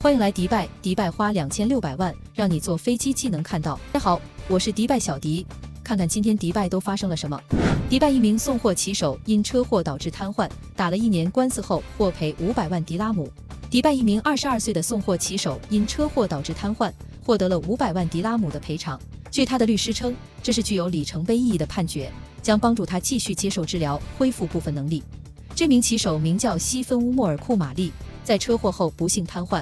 欢迎来迪拜，迪拜花2600万让你坐飞机既能看到。大家好，我是迪拜小迪，看看今天迪拜都发生了什么。迪拜一名送货骑手因车祸导致瘫痪，打了1年官司后获赔500万迪拉姆。迪拜一名22岁的送货骑手因车祸导致瘫痪，获得了500万迪拉姆的赔偿。据他的律师称，这是具有里程碑意义的判决，将帮助他继续接受治疗，恢复部分能力。这名骑手名叫西芬乌莫尔库玛丽，在车祸后不幸瘫痪。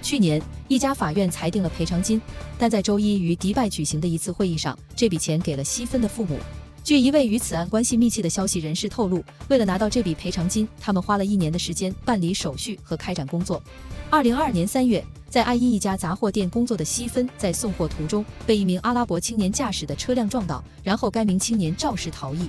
去年，一家法院裁定了赔偿金，但在周一于迪拜举行的一次会议上，这笔钱给了西芬的父母。据一位与此案关系密切的消息人士透露，为了拿到这笔赔偿金，他们花了1年的时间办理手续和开展工作。2022年3月，在爱因一家杂货店工作的西芬在送货途中被一名阿拉伯青年驾驶的车辆撞倒，然后该名青年肇事逃逸。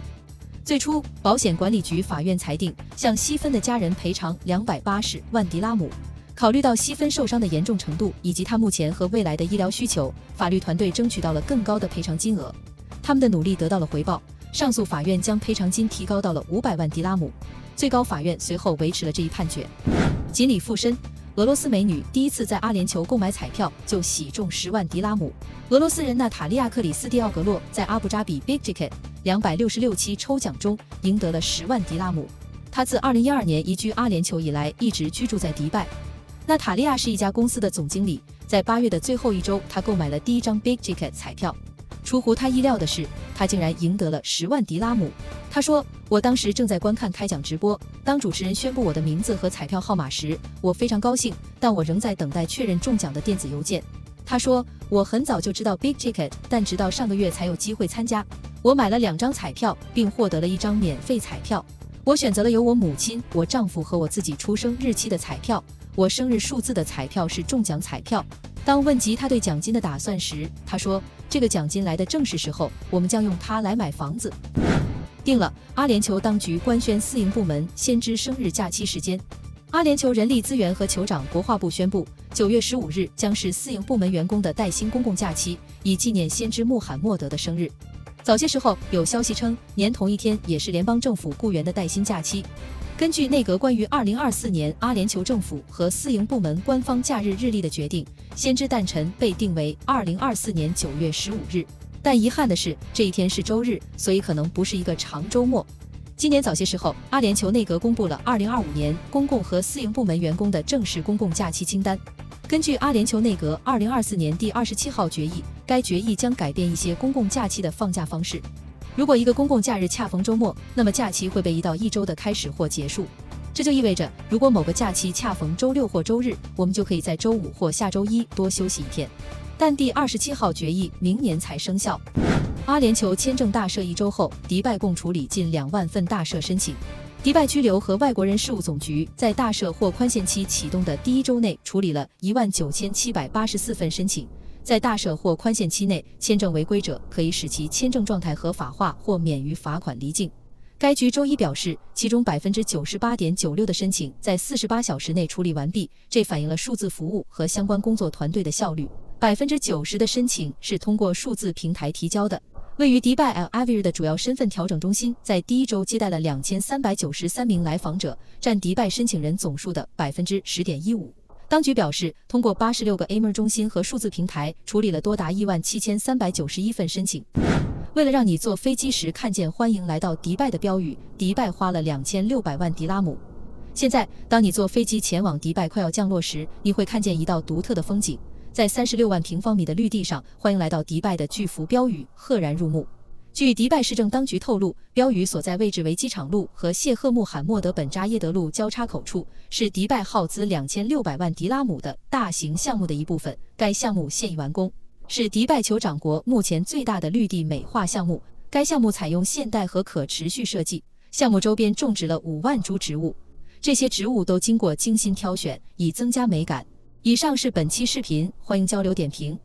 最初，保险管理局法院裁定向西芬的家人赔偿280万迪拉姆。考虑到西芬受伤的严重程度以及他目前和未来的医疗需求，法律团队争取到了更高的赔偿金额。他们的努力得到了回报，上诉法院将赔偿金提高到了500万迪拉姆。最高法院随后维持了这一判决。锦鲤附身，俄罗斯美女第一次在阿联酋购买彩票就喜中10万迪拉姆。俄罗斯人娜塔莉亚·克里斯蒂奥格洛在阿布扎比 Big Ticket 266期抽奖中赢得了10万迪拉姆。她自2012年移居阿联酋以来，一直居住在迪拜。娜塔莉亚是一家公司的总经理，在8月的最后一周，她购买了第一张 Big Ticket 彩票。出乎她意料的是，她竟然赢得了10万迪拉姆。她说：“我当时正在观看开奖直播，当主持人宣布我的名字和彩票号码时，我非常高兴，但我仍在等待确认中奖的电子邮件。”她说：“我很早就知道 Big Ticket， 但直到上个月才有机会参加。我买了2张彩票，并获得了1张免费彩票。我选择了由我母亲、我丈夫和我自己出生日期的彩票。我生日数字的彩票是中奖彩票。”当问及他对奖金的打算时，他说：“这个奖金来的正是时候，我们将用它来买房子。”定了，阿联酋当局官宣私营部门先知生日假期时间。阿联酋人力资源和酋长国化部宣布，9月15日将是私营部门员工的带薪公共假期，以纪念先知穆罕默德的生日。早些时候有消息称，年同一天也是联邦政府雇员的带薪假期。根据内阁关于2024年阿联酋政府和私营部门官方假日日历的决定，先知诞辰被定为2024年9月15日。但遗憾的是，这一天是周日，所以可能不是一个长周末。今年早些时候，阿联酋内阁公布了2025年公共和私营部门员工的正式公共假期清单。根据阿联酋内阁2024年第27号决议，该决议将改变一些公共假期的放假方式。如果一个公共假日恰逢周末，那么假期会被移到1周的开始或结束。这就意味着，如果某个假期恰逢周6或周日，我们就可以在周5或下周1多休息1天。但第27号决议明年才生效。阿联酋签证大赦1周后，迪拜共处理近2万份大赦申请。迪拜居留和外国人事务总局在大赦或宽限期启动的第1周内处理了19784份申请。在大赦或宽限期内，签证违规者可以使其签证状态合法化或免于罚款离境。该局周一表示，其中98.96%的申请在48小时内处理完毕，这反映了数字服务和相关工作团队的效率。90%的申请是通过数字平台提交的。位于迪拜 Al Avir 的主要身份调整中心在第1周接待了2393名来访者，占迪拜申请人总数的10.15%。当局表示，通过86个 AMER 中心和数字平台处理了多达17391份申请。为了让你坐飞机时看见欢迎来到迪拜的标语，迪拜花了2600万迪拉姆。现在，当你坐飞机前往迪拜快要降落时，你会看见一道独特的风景。在36万平方米的绿地上，欢迎来到迪拜的巨幅标语赫然入目。据迪拜市政当局透露，标语所在位置为机场路和谢赫穆罕默德本扎耶德路交叉口处，是迪拜耗资2600万迪拉姆的大型项目的一部分。该项目现已完工，是迪拜酋长国目前最大的绿地美化项目。该项目采用现代和可持续设计，项目周边种植了5万株植物，这些植物都经过精心挑选，以增加美感。以上是本期视频，欢迎交流点评。